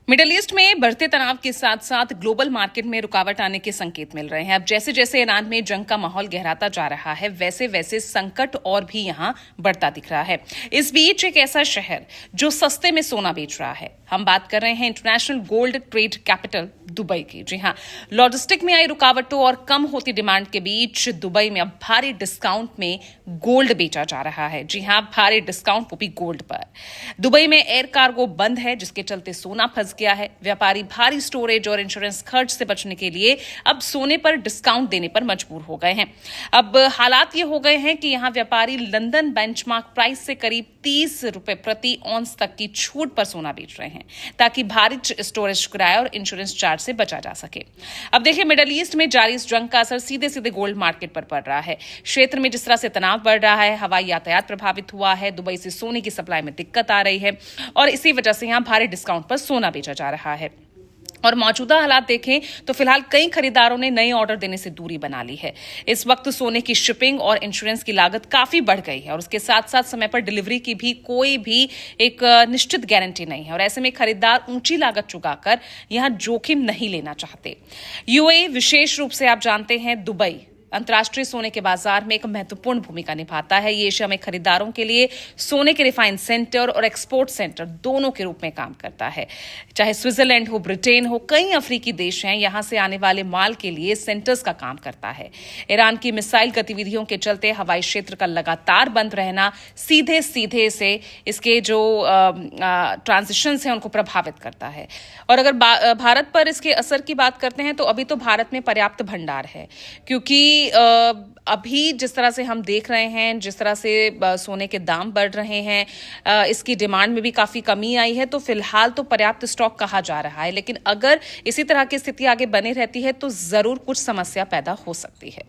Middle east में बढ़ते तनाव के साथ साथ ग्लोबल मार्केट में रुकावट आने के संकेत मिल रहे हैं। अब जैसे जैसे ईरान में जंग का माहौल गहराता जा रहा है, वैसे वैसे संकट और भी यहां बढ़ता दिख रहा है। इस बीच एक ऐसा शहर जो सस्ते में सोना बेच रहा है, हम बात कर रहे हैं international gold trade capital Dubai की। जी हां, लॉजिस्टिक में आई रुकावटों और कम होती डिमांड के बीच दुबई में अब भारी डिस्काउंट में गोल्ड बेचा जा रहा है। जी हां, भारी डिस्काउंट, वो भी गोल्ड पर। दुबई में एयर कार्गो बंद है, जिसके चलते सोना फंस गया है। व्यापारी भारी स्टोरेज और इंश्योरेंस खर्च से बचने के लिए अब सोने पर डिस्काउंट देने पर मजबूर हो गए हैं। अब हालात ये हो गए हैं कि यहां व्यापारी लंदन बेंचमार्क प्राइस से करीब 30 रुपए प्रति ऑन्स तक की छूट पर सोना बेच रहे हैं, ताकि भारी स्टोरेज किराया और इंश्योरेंस चार्ज से बचा जा सके। अब देखिए, मिडल ईस्ट में जारी इस जंग का असर सीधे सीधे गोल्ड मार्केट पर पड़ रहा है। क्षेत्र में जिस तरह से तनाव बढ़ रहा है, हवाई यातायात प्रभावित हुआ है, दुबई से सोने की सप्लाई में दिक्कत आ रही है और इसी वजह से यहां भारी डिस्काउंट पर सोना बेचा जा रहा है। और मौजूदा हालात देखें तो फिलहाल कई खरीदारों ने नए ऑर्डर देने से दूरी बना ली है। इस वक्त सोने की शिपिंग और इंश्योरेंस की लागत काफी बढ़ गई है और उसके साथ साथ समय पर डिलीवरी की भी कोई भी एक निश्चित गारंटी नहीं है और ऐसे में खरीदार ऊंची लागत चुकाकर यहां जोखिम नहीं लेना चाहते। यूएई, विशेष रूप से आप जानते हैं दुबई, अंतर्राष्ट्रीय सोने के बाजार में एक महत्वपूर्ण भूमिका निभाता है। ये एशिया में खरीदारों के लिए सोने के रिफाइन सेंटर और एक्सपोर्ट सेंटर दोनों के रूप में काम करता है। चाहे स्विट्जरलैंड हो, ब्रिटेन हो, कई अफ्रीकी देश हैं, यहां से आने वाले माल के लिए सेंटर्स का काम करता है। ईरान की मिसाइल गतिविधियों के चलते हवाई क्षेत्र का लगातार बंद रहना सीधे सीधे से इसके जो ट्रांजिशंस हैं उनको प्रभावित करता है। और अगर भारत पर इसके असर की बात करते हैं तो अभी तो भारत में पर्याप्त भंडार है, क्योंकि अभी जिस तरह से हम देख रहे हैं, जिस तरह से सोने के दाम बढ़ रहे हैं, इसकी डिमांड में भी काफी कमी आई है, तो फिलहाल तो पर्याप्त स्टॉक कहा जा रहा है। लेकिन अगर इसी तरह की स्थिति आगे बनी रहती है तो जरूर कुछ समस्या पैदा हो सकती है।